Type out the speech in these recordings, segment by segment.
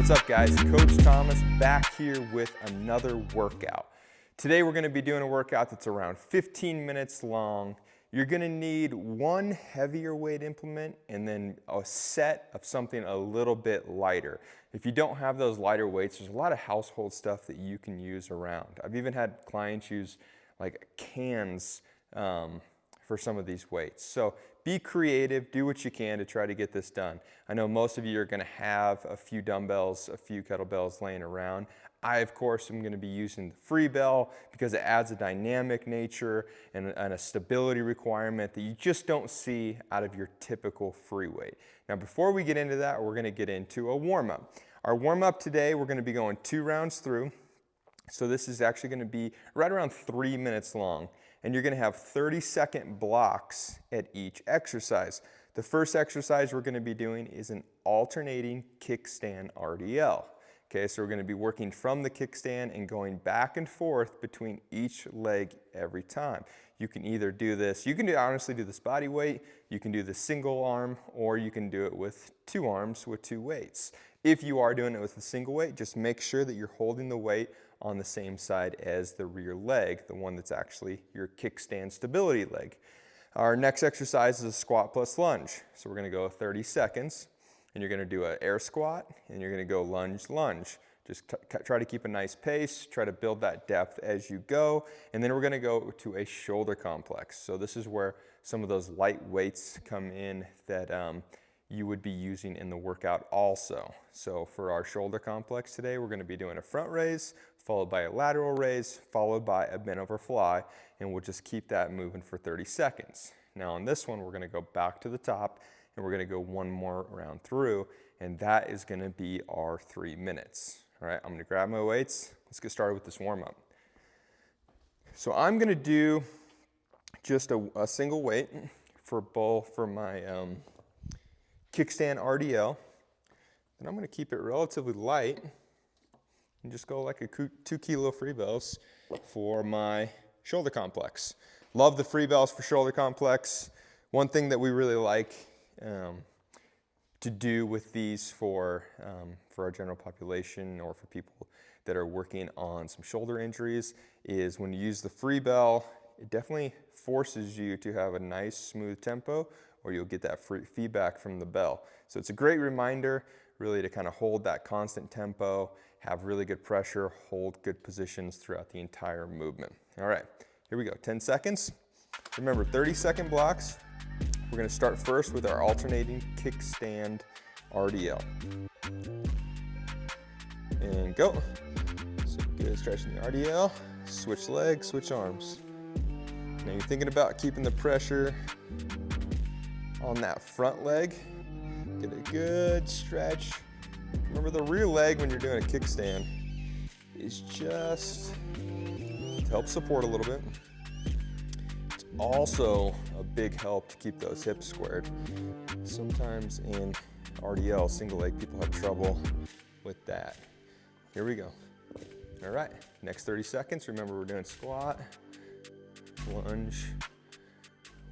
What's up, guys? Coach Thomas back here with another workout. Today we're going to be doing a workout that's around 15 minutes long. You're going to need one heavier weight implement and then a set of something a little bit lighter. If you don't have those lighter weights, there's a lot of household stuff that you can use around. I've even had clients use like cans for some of these weights. So be creative, do what you can to try to get this done. I know most of you are going to have a few dumbbells, a few kettlebells laying around. I, of course, am going to be using the Freebell because it adds a dynamic nature and a stability requirement that you just don't see out of your typical free weight. Now, before we get into that, we're going to get into a warm-up. Our warm-up today, we're going to be going 2 rounds through. So this is actually going to be right around 3 minutes long. And you're going to have 30-second blocks at each exercise. The first exercise we're going to be doing is an alternating kickstand RDL. Okay, so we're going to be working from the kickstand and going back and forth between each leg every time. You can either do this, you can honestly do this body weight, you can do the single arm, or you can do it with 2 arms with 2 weights. If you are doing it with a single weight, just make sure that you're holding the weight on the same side as the rear leg, the one that's actually your kickstand stability leg. Our next exercise is a squat plus lunge. So we're going to go 30 seconds, and you're going to do an air squat, and you're going to go lunge, lunge. Just try to keep a nice pace, try to build that depth as you go, and then we're going to go to a shoulder complex. So this is where some of those light weights come in that you would be using in the workout also. So for our shoulder complex today, we're going to be doing a front raise, followed by a lateral raise, followed by a bent over fly, and we'll just keep that moving for 30 seconds. Now on this one, we're going to go back to the top, and we're going to go one more round through, and that is going to be our 3 minutes. All right, I'm going to grab my weights. Let's get started with this warm-up. So I'm going to do just a single weight for my kickstand RDL. And I'm going to keep it relatively light and just go like a 2 kilo Freebells for my shoulder complex. Love the Freebells for shoulder complex. One thing that we really like to do with these for our general population or for people that are working on some shoulder injuries is when you use the Freebell, it definitely forces you to have a nice smooth tempo, or you'll get that feedback from the bell. So it's a great reminder really to kind of hold that constant tempo, have really good pressure, hold good positions throughout the entire movement. All right, here we go, 10 seconds. Remember, 30-second blocks. We're gonna start first with our alternating kickstand RDL. And go. So good, stretching the RDL, switch legs, switch arms. Now you're thinking about keeping the pressure on that front leg. Get a good stretch. Remember, the rear leg when you're doing a kickstand is just to help support a little bit. It's also a big help to keep those hips squared. Sometimes in RDL, single leg, people have trouble with that. Here we go. All right, next 30 seconds. Remember, we're doing squat, lunge,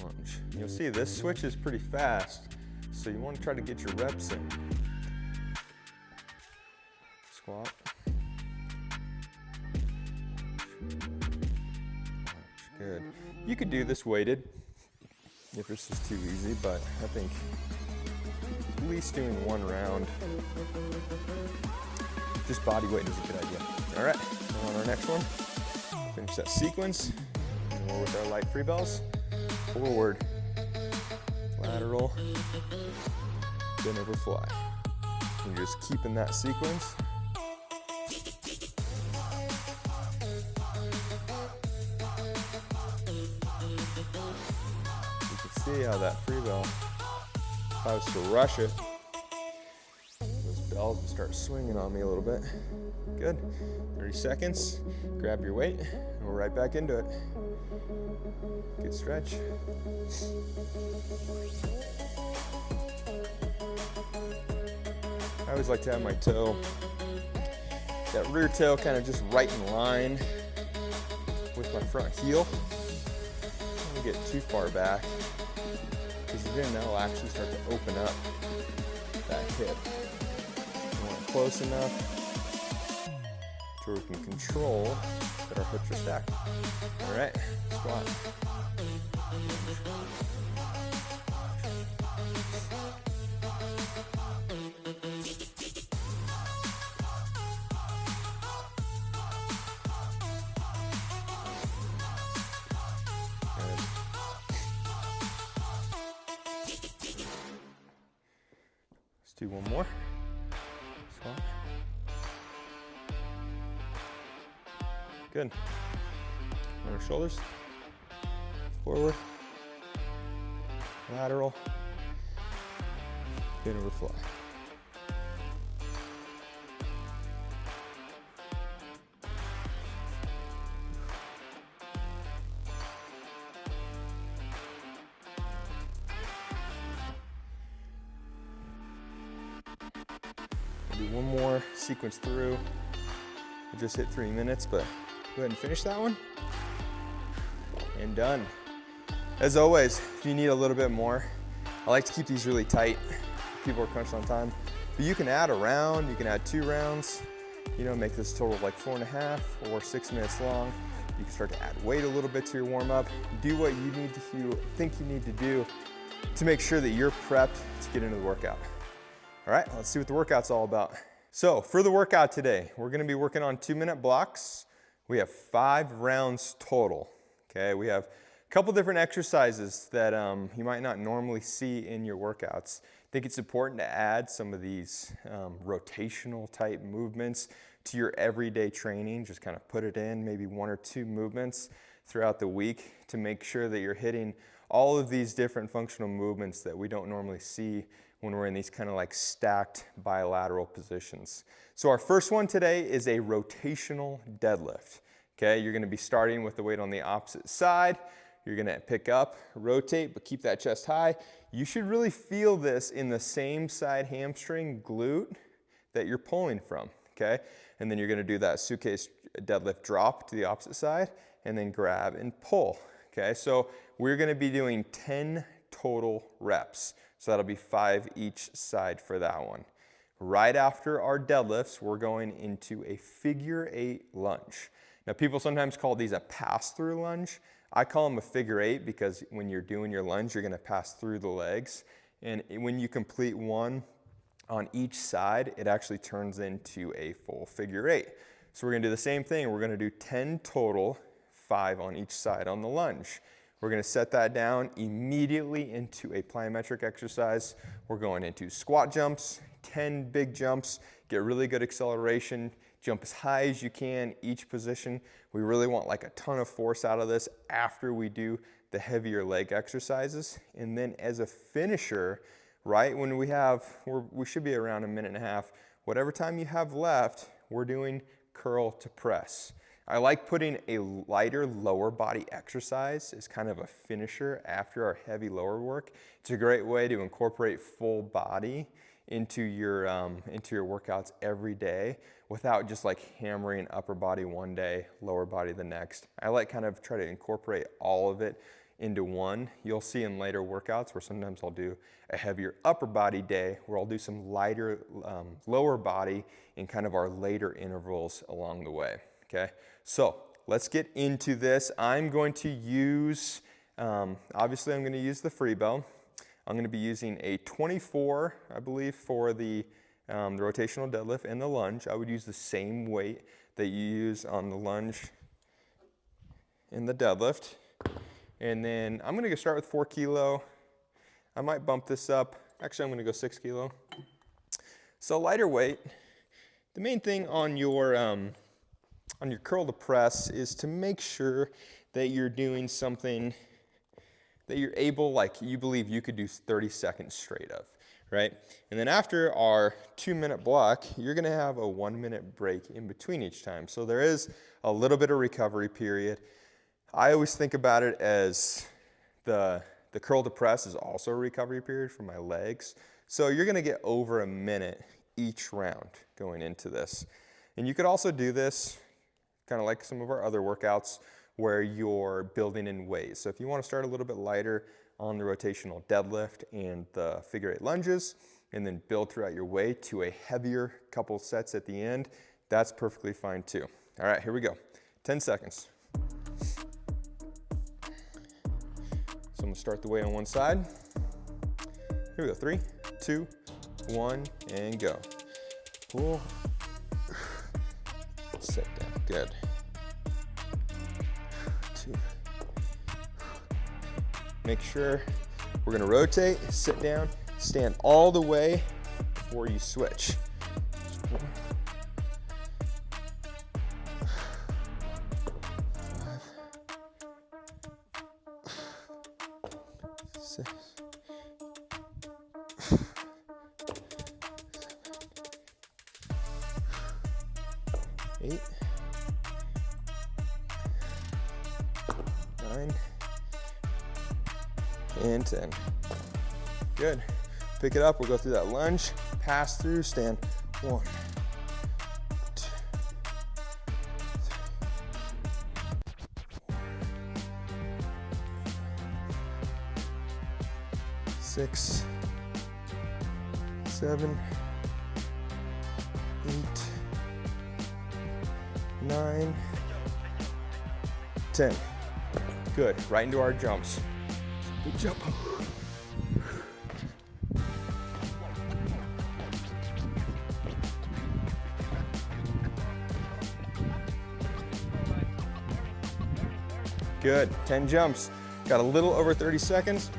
lunge. You'll see this switch is pretty fast, so you want to try to get your reps in. Squat. Good. You could do this weighted if this is too easy, but I think at least doing 1 round, just body weight is a good idea. All right, on our next one, finish that sequence, and we're with our light Freebells. Forward, lateral, bent over fly. And you're just keeping that sequence. You can see how that Freebell, if I was to rush it, those bells would start swinging on me a little bit. Good. 30 seconds, grab your weight, and we're right back into it. Good stretch. I always like to have my toe, that rear toe kind of just right in line with my front heel. I don't get too far back because then that'll actually start to open up that hip. You want to close enough to where we can control that our hips are stacked. All right, squat. Let's do one more. Squat. Good. On our shoulders. Forward. Lateral. Bend over fly. Do one more sequence through. We just hit 3 minutes, but go ahead and finish that one. And done. As always, if you need a little bit more, I like to keep these really tight. People are crunched on time. But you can add a round, you can add 2 rounds, you know, make this total of like 4.5 or 6 minutes long. You can start to add weight a little bit to your warm up. Do what you need to, you think you need to do to make sure that you're prepped to get into the workout. All right, let's see what the workout's all about. So for the workout today, we're gonna be working on 2-minute blocks. We have 5 rounds total, okay? We have a couple different exercises that you might not normally see in your workouts. I think it's important to add some of these rotational type movements to your everyday training. Just kind of put it in, maybe 1 or 2 movements throughout the week to make sure that you're hitting all of these different functional movements that we don't normally see when we're in these kind of like stacked bilateral positions. So our first one today is a rotational deadlift. Okay, you're gonna be starting with the weight on the opposite side. You're gonna pick up, rotate, but keep that chest high. You should really feel this in the same side hamstring glute that you're pulling from, okay? And then you're gonna do that suitcase deadlift drop to the opposite side and then grab and pull, okay? So we're gonna be doing 10 total reps. So that'll be 5 each side for that one. Right after our deadlifts, we're going into a figure 8 lunge. Now people sometimes call these a pass-through lunge. I call them a figure 8 because when you're doing your lunge, you're gonna pass through the legs. And when you complete one on each side, it actually turns into a full figure 8. So we're gonna do the same thing. We're gonna do 10 total, 5 on each side on the lunge. We're gonna set that down immediately into a plyometric exercise. We're going into squat jumps, 10 big jumps, get really good acceleration, jump as high as you can each position. We really want like a ton of force out of this after we do the heavier leg exercises. And then as a finisher, right, when we should be around 1.5 minutes, whatever time you have left, we're doing curl to press. I like putting a lighter lower body exercise as kind of a finisher after our heavy lower work. It's a great way to incorporate full body into your workouts every day without just like hammering upper body one day, lower body the next. I like kind of try to incorporate all of it into one. You'll see in later workouts where sometimes I'll do a heavier upper body day where I'll do some lighter lower body in kind of our later intervals along the way. Okay, so let's get into this. I'm going to use, obviously I'm going to use the Freebell. I'm going to be using a 24, I believe, for the rotational deadlift and the lunge. I would use the same weight that you use on the lunge and the deadlift. And then I'm going to start with 4 kilo. I might bump this up. Actually, I'm going to go 6 kilo. So lighter weight. The main thing on your curl to press is to make sure that you're doing something that you're able, like you believe you could do 30 seconds straight of, right? And then after our 2-minute block, you're gonna have a 1-minute break in between each time. So there is a little bit of recovery period. I always think about it as the curl to press is also a recovery period for my legs. So you're gonna get over 1 minute each round going into this. And you could also do this kind of like some of our other workouts where you're building in weight. So if you want to start a little bit lighter on the rotational deadlift and the figure 8 lunges, and then build throughout your way to a heavier couple sets at the end, that's perfectly fine too. All right, here we go. 10 seconds. So I'm gonna start the weight on one side. Here we go, 3, 2, 1, and go. Pull, sit down, good. 2. Make sure we're gonna rotate, sit down, stand all the way before you switch. 4, 5, 6, 8, 9, and 10. Good. Pick it up, we'll go through that lunge, pass through, stand. 1, 2, 6, 7, 8, 9, 10. Good, right into our jumps. Big jump. Good, 10 jumps. Got a little over 30 seconds.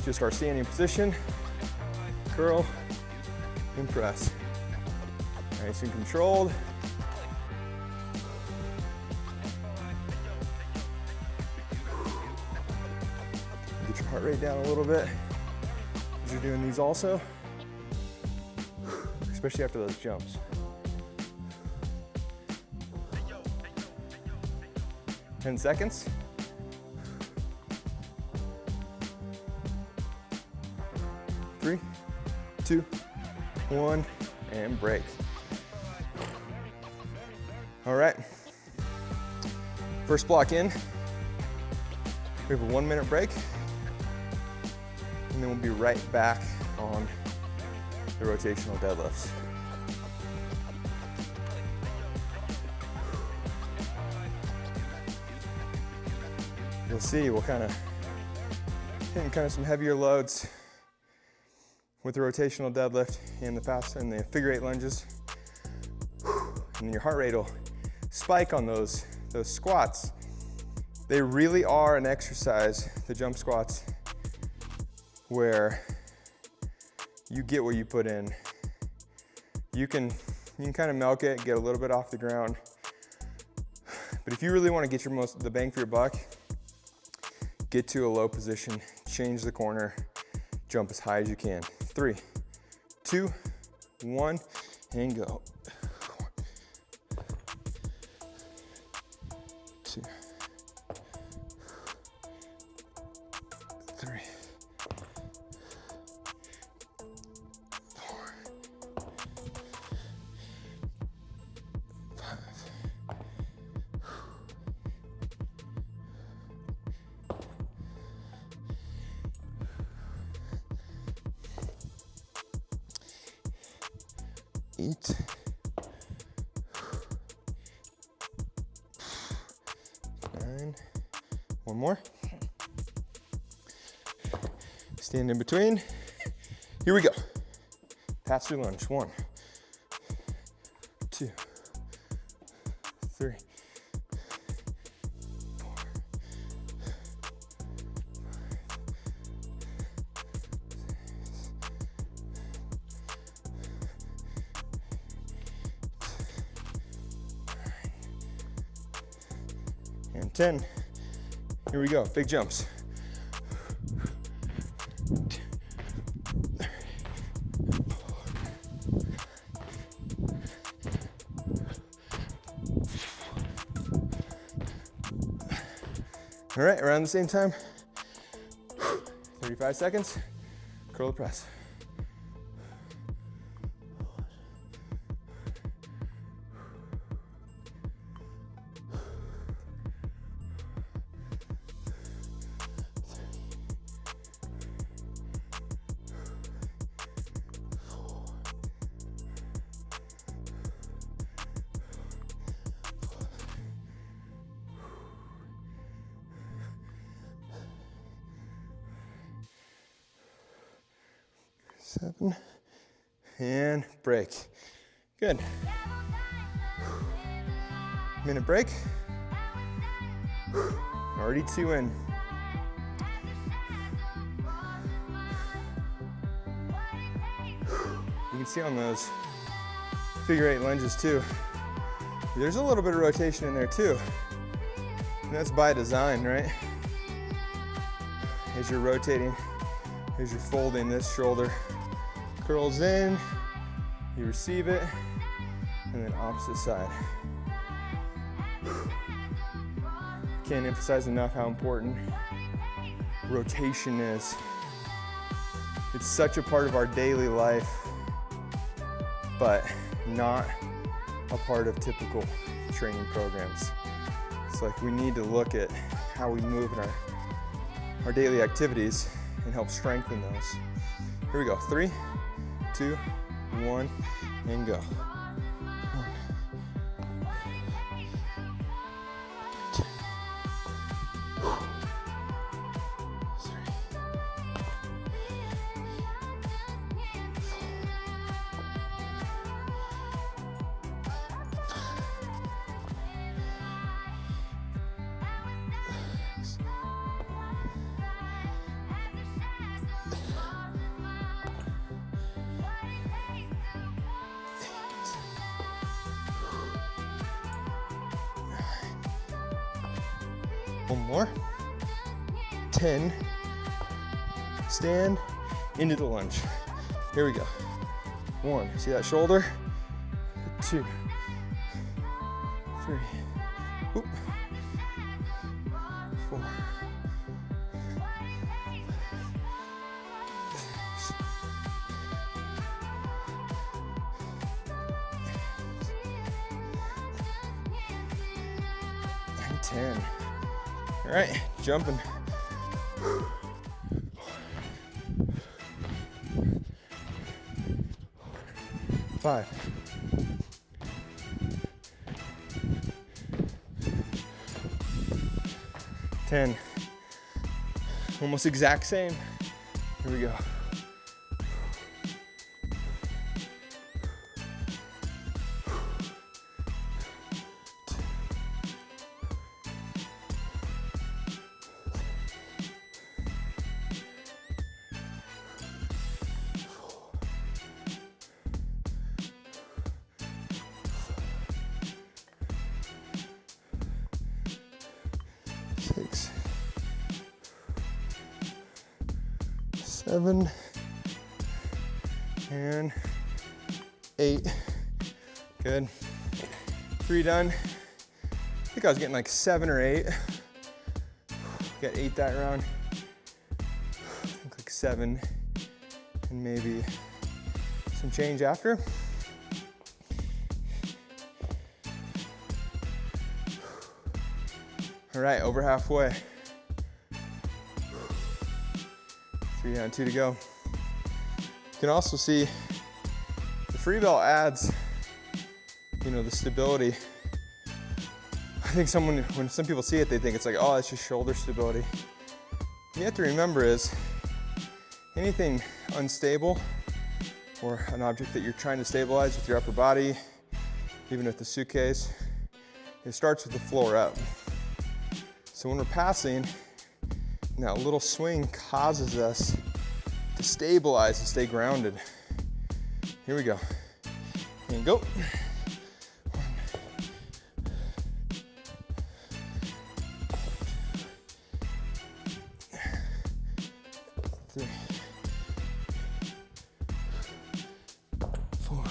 Just our standing position. Curl and press. Nice and controlled. Get your heart rate down a little bit as you're doing these also, especially after those jumps. 10 seconds. 3, 2, 1, and break. All right, first block in. We have a 1 minute break, and then we'll be right back on the rotational deadlifts. You'll see we'll hitting kind of some heavier loads with the rotational deadlift and the figure 8 lunges. And then your heart rate will spike on those squats. They really are an exercise, the jump squats, where you get what you put in. You can kind of milk it, get a little bit off the ground. But if you really want to get the bang for your buck, get to a low position, change the corner, jump as high as you can. 3, 2, 1, and go. 2, 3, 4, 5. 8, 9, 1 more. Stand in between. Here we go. Pass through lunge. 1, 2, 3, 4, 5, 6, 7, 8, 9, and 10. Here we go, big jumps. All right, around the same time, 35 seconds, curl the press. 7, and break. Good. Minute break. Already 2 in. You can see on those figure 8 lunges too, there's a little bit of rotation in there too. And that's by design, right? As you're rotating, as you're folding, this shoulder curls in, you receive it, and then opposite side. Can't emphasize enough how important rotation is. It's such a part of our daily life, but not a part of typical training programs. It's like we need to look at how we move in our daily activities and help strengthen those. Here we go, 3, 2, 1, and go. 1, 2, 3, 1 more. 10. Stand into the lunge. Here we go. 1. See that shoulder? 2, 3. Oop. 4. 6. 10. All right, jumping. 5. 10. Almost exact same. Here we go. 6, 7, and 8. Good. 3 done. I think I was getting like 7 or 8. Got 8 that round. I think like 7 and maybe some change after. All right, over halfway. 3 down, 2 to go. You can also see the Freebell adds, the stability. I think when some people see it, they think it's like, oh, it's just shoulder stability. What you have to remember is anything unstable or an object that you're trying to stabilize with your upper body, even with the suitcase, it starts with the floor up. So when we're passing, that little swing causes us to stabilize and stay grounded. Here we go. And go. 1, 3, 4.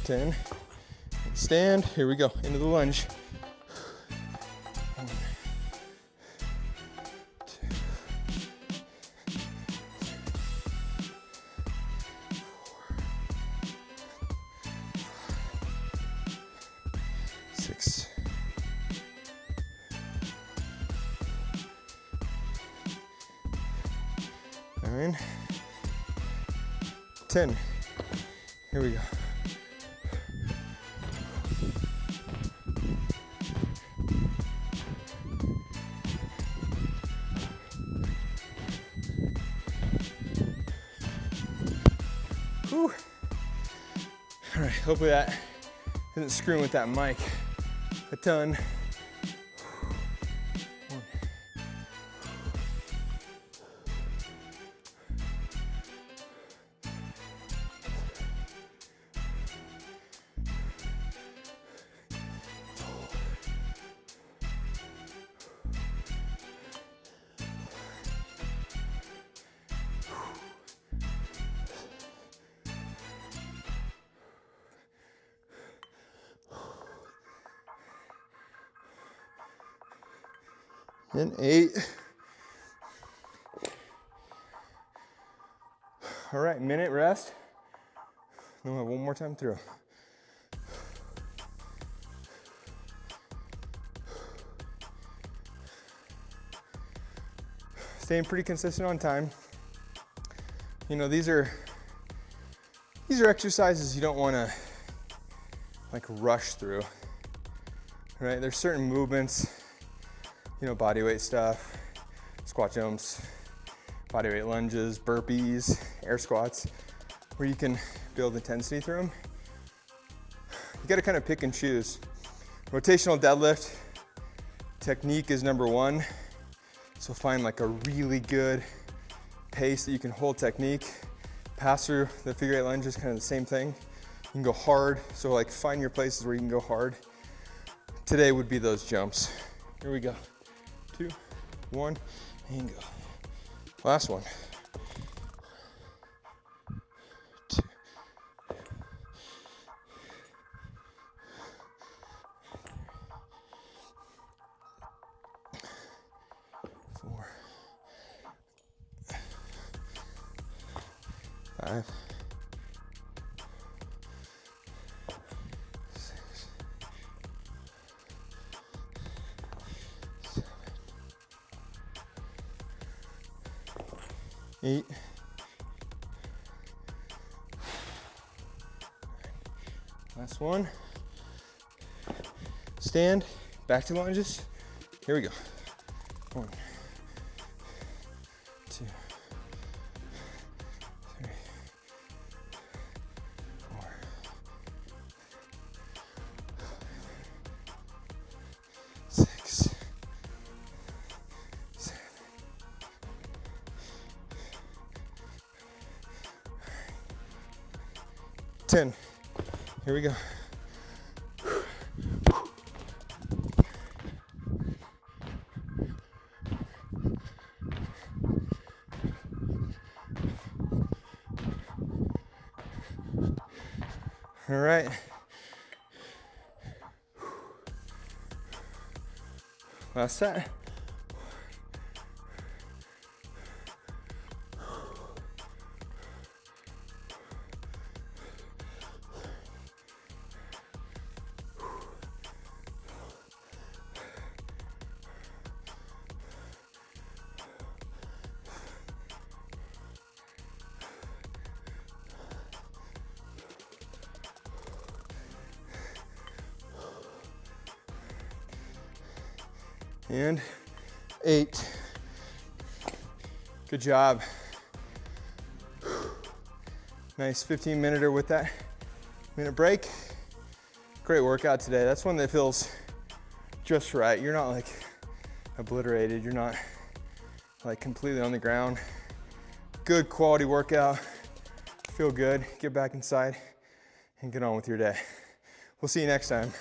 10. Stand. Here we go. Into the lunge. 1, 2, 4, 6, 9, 10. Here we go. Whew. All right, hopefully that isn't screwing with that mic a ton. And 8. All right, minute rest. Then we'll have one more time through. Staying pretty consistent on time. You know, these are exercises you don't want to like rush through, right? There's certain movements, you know, body weight stuff, squat jumps, body weight lunges, burpees, air squats, where you can build intensity through them. You gotta kind of pick and choose. Rotational deadlift, technique is number 1. So find like a really good pace that you can hold technique. Pass through the figure 8 lunge is kind of the same thing. You can go hard, so like find your places where you can go hard. Today would be those jumps. Here we go. 2, 1, and go. Last one. 2. 4. 5. 6. 8. Last one. Stand, back to lunges. Here we go. 1, 2, 3, 4, 6, 7, 10. Here we go. All right. Last set. And 8. Good job. Nice 15-minute with that minute break. Great workout today. That's one that feels just right. You're not like obliterated. You're not like completely on the ground. Good quality workout. Feel good. Get back inside and get on with your day. We'll see you next time.